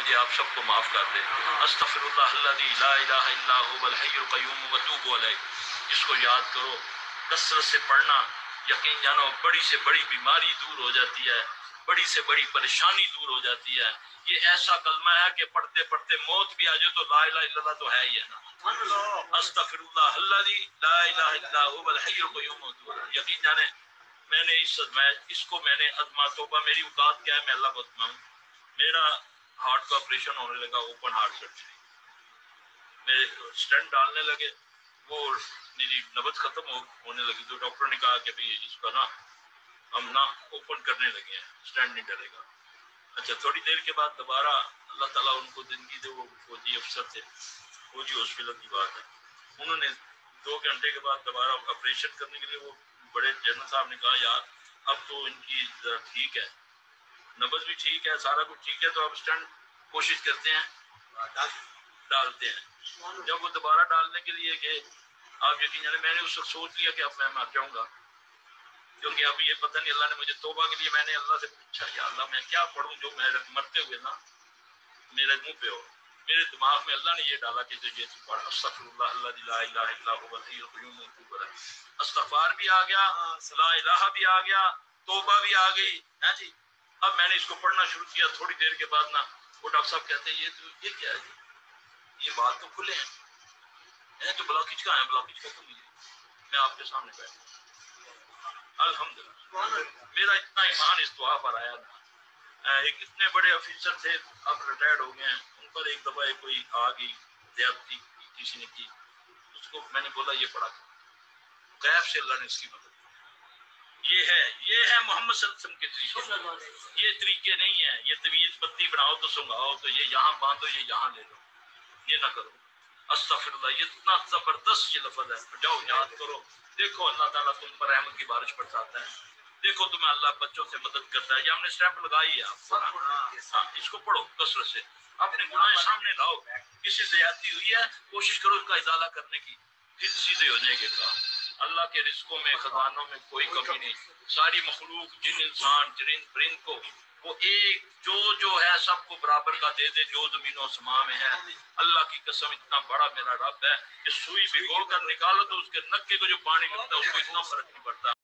مجھے آپ سب کو معاف کر دے. استغفراللہ الذی لا الہ الا هو الحی القیوم واتوب الیہ. اس کو یاد کرو، کثرت سے پڑھنا. یقین جانو بڑی سے بڑی بیماری دور ہو جاتی ہے، بڑی سے بڑی پریشانی دور ہو جاتی ہے. یہ ایسا کلمہ ہے کہ پڑھتے پڑھتے موت بھی آ جائے تو لا الہ الا اللہ تو ہے ہی ہے نا. استغفر اللہ الذی لا الہ الا هو الحی القیوم واتوب الیہ. یقین جانے میں نے اس کو میں نے ازما توبہ، میری اوقات کیا ہے میں اللہ کو ازماؤں. میرا ہارٹ کا آپریشن ہونے لگا، اوپن ہارٹ سرجری. میرے اسٹنٹ ڈالنے لگے، وہ میری نبض ختم ہونے لگی تو ڈاکٹر نے کہا کہ بھئی اس کا نا ہم نا اوپن کرنے لگے ہیں، اسٹینڈ نہیں ڈلے گا. اچھا تھوڑی دیر کے بعد دوبارہ اللہ تعالیٰ ان کو زندگی دے، وہ فوجی افسر تھے، فوجی ہاسپٹل کی بات ہے، انہوں نے 2 گھنٹے کے بعد دوبارہ آپریشن کرنے کے لیے وہ بڑے جنرل صاحب نے کہا یار اب تو ان کی ذرا ٹھیک ہے، نبض بھی ٹھیک ہے، سارا کچھ ٹھیک ہے، تو اب اسٹینڈ کوشش کرتے ہیں ڈالتے ہیں. جب وہ دوبارہ ڈالنے کے لیے گئے، آپ یقین جانے میں نے اس وقت سوچ لیا کہ اب میں مر جاؤں گا، کیونکہ اب یہ پتہ نہیں، اللہ نے مجھے توبہ کے لیے میں نے اللہ سے پوچھا یا اللہ میں کیا پڑھوں جو میں مرتے ہوئے نا میرے منہ پہ ہو. میرے دماغ میں اللہ نے یہ ڈالا کہ یہ پڑھ استغفر اللہ الذی لا الہ الا هو الحی القیوم واتوب الیہ. استغفار بھی آ گیا، لا الہ بھی آ گیا، توبہ بھی آ گئی ہے جی. اب میں نے اس کو پڑھنا شروع کیا. تھوڑی دیر کے بعد نا وہ ڈاکٹر صاحب کہتے ہیں یہ کیا ہے جی، یہ بات تو کھلے ہیں تو بلاکیج کہاں ہے؟ بلاکیج ختم ہوئی ہے، میں آپ کے سامنے بیٹھا. الحمدللہ میرا اتنا ایمان اس دعا پر آیا تھا. ایک اتنے بڑے آفیسر تھے، اب ریٹائرڈ ہو گئے ہیں، ان پر ایک دفعہ کوئی آ گئی زیادتی کسی نے کی، اس کو میں نے بولا یہ پڑھا غیب سے اللہ نے اس کی مدد. یہ ہے محمد صلی اللہ علیہ وسلم کے طریقے. یہ طریقے نہیں ہیں یہ تمیز پتی بناؤ تو سنگاؤ تو یہ یہاں باندھو یہ یہاں لے لو، یہ نہ کرو. استغفر اللہ یہ اتنا زبردست یہ لفظ ہے. جاؤ یاد کرو، دیکھو اللہ تعالیٰ تم پر رحمت کی بارش برساتا ہے، دیکھو تمہیں اللہ بچوں سے مدد کرتا ہے. یہ ہم نے اسٹیمپ لگائی ہے. ہاں اس کو پڑھو کثرت سے، اپنے گناہ سامنے لاؤ. کسی زیادتی ہوئی ہے کوشش کرو اس کا ازالہ کرنے کی، پھر سیدھے ہو جائے گا. اللہ کے رزقوں میں خزانوں میں کوئی کمی نہیں. ساری مخلوق جن انسان جرند پرند کو وہ ایک جو ہے سب کو برابر کا دے دے جو زمین و آسمان میں ہے. اللہ کی قسم اتنا بڑا میرا رب ہے کہ سوئی بھگو کر نکالو تو اس کے نکے کو جو پانی لگتا ہے اس کو اتنا فرق نہیں پڑتا.